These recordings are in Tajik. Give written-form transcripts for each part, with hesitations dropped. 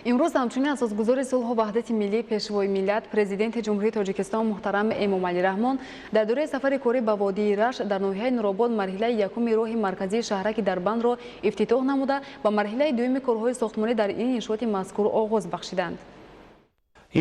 имрӯз ҳамчунин асосгузори сулҳу Ваҳдати миллӣ Пешвои миллат Президенти Ҷумҳурии Тоҷикистон муҳтарам Эмомалӣ Раҳмон дар дораи сафари корӣ ба водии Рашт дар ноҳияи Нуробод марҳилаи якуми роҳи марказии шаҳраки Дарбандро ифтитоҳ намуда ба марҳилаи дуюми корҳои сохтмонӣ дар ин иншооти мазкур оғоз бахшиданд.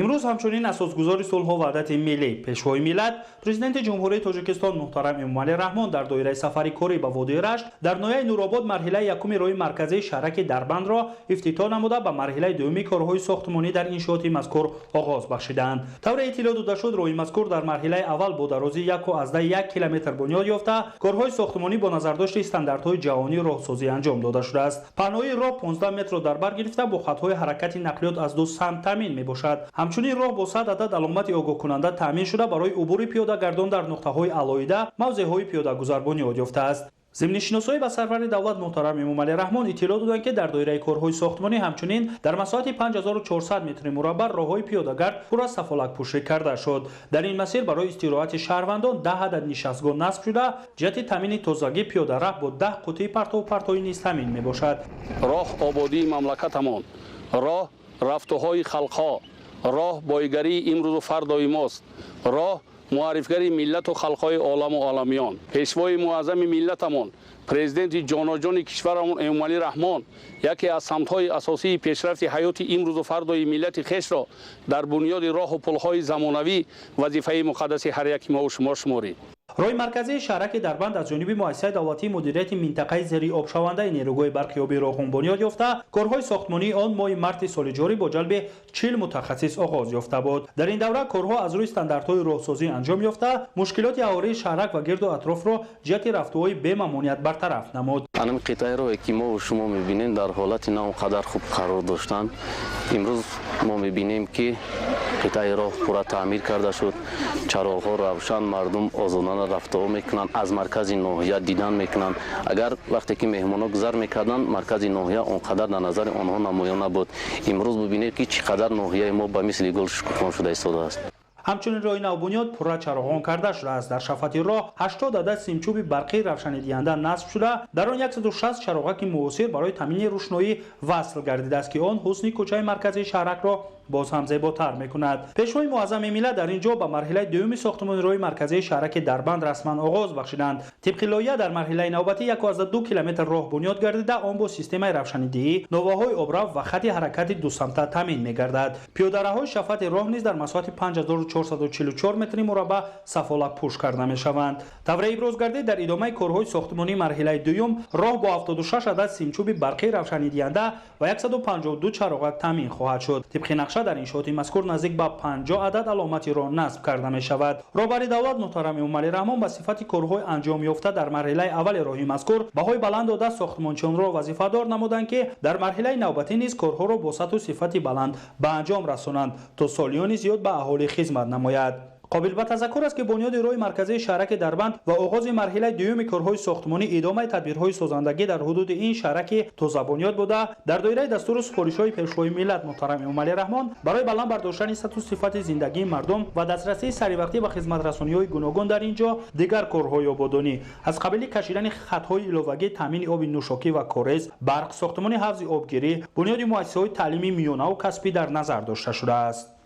имрӯз ҳамчунин асосгузори сулҳу Ваҳдати миллӣ Пешвои миллат Президенти Ҷумҳурии Тоҷикистон муҳтарам Эмомалӣ Раҳмон дар доираи сафари корӣ ба водии Рашт дар ноҳияи Нуробод марҳилаи якуми роҳи марказии шаҳраки Дарбандро ифтитоҳ намуда ба марҳилаи дуюми корҳои сохтмонӣ дар иншооти мазкур оғоз бахшиданд. Тавре иттилоъ дода шуд, роҳи мазкур дар марҳилаи аввал бо дарози 1,1 километр бунёд ёфта, корҳои сохтмонӣ бо назардошти стандартҳои ҷаҳонии роҳсозӣ анҷом дода шудааст. Паҳнои роҳ 15 метро дар бар гирифта бо хатҳои ҳаракати нақлиёт аз ду самт таъмин мебошад. ҳамчунин роҳ бо 100 адад аломати огоҳкунанда таъмин шуда барои убури пиёдагардон дар нуқтаҳои алоҳида мавзеъҳои пиёдагузар бунёд ёфтааст. зимнишиносои ба Сарвари давлат муҳтарам Эмомалӣ Раҳмон иттилоъ доданд, ки дар доираи корҳои сохтмонӣ ҳамчунин дар масоҳати 5400 метри мураббаъ роҳҳои пиёдагард пур аз сафолакпӯшӣ карда шуд. Дар ин масир барои истироҳати шаҳрвандон 10 адад нишастгоҳ насб шуда, ҷиҳати таъмини тозагии пиёдараҳ бо 10 қуттии партовӣ низ таъмин мебошад. роҳ ободии мамлакатамон, роҳ рафтуҳои халқҳо, роҳ бойгарии имрӯзу фардои мост, роҳ муаррифгари миллату халқҳои оламу оламиён, пешвои муаззами миллатамон, президенти ҷоноҷони кишварамон Эмомалӣ Раҳмон яке аз самтҳои асосии пешрафти ҳаёти имрӯзу фардои миллати хешро дар бунёди роҳу пулҳои замонавӣ вазифаи муқаддаси ҳар яки мову шумо шуморид. роҳи марказии шаҳраки Дарбанд аз ҷониби муассисаи давлатии мудирияти минтақаи зери обшавандаи нерӯгоҳи барқиёбӣ Рохун бунёд ёфта, корҳои сохтмонии он моҳи марти соли ҷорӣ бо ҷалби 40 мутахассис оғоз ёфта буд. Дар ин давра корҳо аз рӯи стандартҳои роҳсозӣ анҷом ёфта, мушкилоти ҳавории шаҳрак ва гирду атрофро ҷиҳати рафтуҳои бемамоният бартараф намуд. анам қитъаи роҳе ки мо шумо мебинем дар ҳолати на он қадар хуб қарор доштанд. имрӯз мо мебинем ки қитъаи роҳ пурра таъмир карда шуд, чароғҳо равшан, мардум озодона рафтуҳо мекунанд, аз маркази ноҳия дидан мекунанд. агар вақте ки меҳмонҳо гузар мекарданд, маркази ноҳия он қадар дар назари онҳо намоён набуд. имрӯз бибинед ки чӣ қадар ноҳияи мо ба мисли гул шукуфон шуда истодааст. ҳамчунин роҳи навбунёд пурра чароғон карда шудааст. дар шафати роҳ 80 адад симчӯби барқии равшанидиҳанда насб шуда, дар он 160 чароғаки муосир барои таъмини рӯшноӣ васл гардидааст, ки он ҳусни кӯчаи марказии шаҳракро боз ҳам зеботар мекунад. Пешвои муаззами миллат дар ин ҷо ба марҳилаи дуюми сохтмони роҳи марказии шаҳраки Дарбанд расман оғоз бахшиданд. тибқи лоиҳа дар марҳилаи навбатӣ 1,2 километр роҳ бунёд гардида, он бо системаи равшанидиҳӣ, новаҳои обрафт ва хати ҳаракати дусамта таъмин мегардад. пиёдараҳои шафати роҳ низ дар масоҳати 5444 метри мураббаъ сафолакпӯш карда мешаванд. тавре иброз гардид, дар идомаи корҳои сохтмонии марҳилаи дуюм роҳ бо 76 адад симчӯби барқии равшанидиҳанда ва 152 чароғак таъмин хоҳад шуд. тибқи нақша дар иншооти мазкур наздик ба 50 адад аломати роҳ насб карда мешавад. роҳбари давлат муҳтарам Эмомалӣ Раҳмон ба сифати корҳои анҷом ёфта дар марҳилаи аввали роҳи мазкур баҳои баланд дода сохтмончиёнро вазифадор намуданд, ки дар марҳилаи навбатӣ низ корҳоро бо сатҳу сифати баланд ба анҷом расонанд, то солиёни зиёд ба аҳолӣ хизмат намояд. қобил ба тазаккур аст, ки бунёди роҳи марказии шаҳраки Дарбанд ва оғози марҳилаи дуюми корҳои сохтмонӣ идомаи тадбирҳои созандагӣ дар ҳудуди ин шаҳраки тозабунёд буда, дар доираи дастуру супоришҳои Пешвои миллат муҳтарам Эмомалӣ Раҳмон барои баланд бардоштани сатҳу сифати зиндагии мардум ва дастрасии саривақтӣ ба хизматрасониҳои гуногун дар ин ҷо дигар корҳои ободонӣ аз қабили кашидани хатҳои иловагӣ, таъмини оби нӯшокӣ ва корез, барқ, сохтмони ҳавзи обгирӣ, бунёди муассисаҳои таълимии миёнаву касбӣ дар назар дошта шудааст.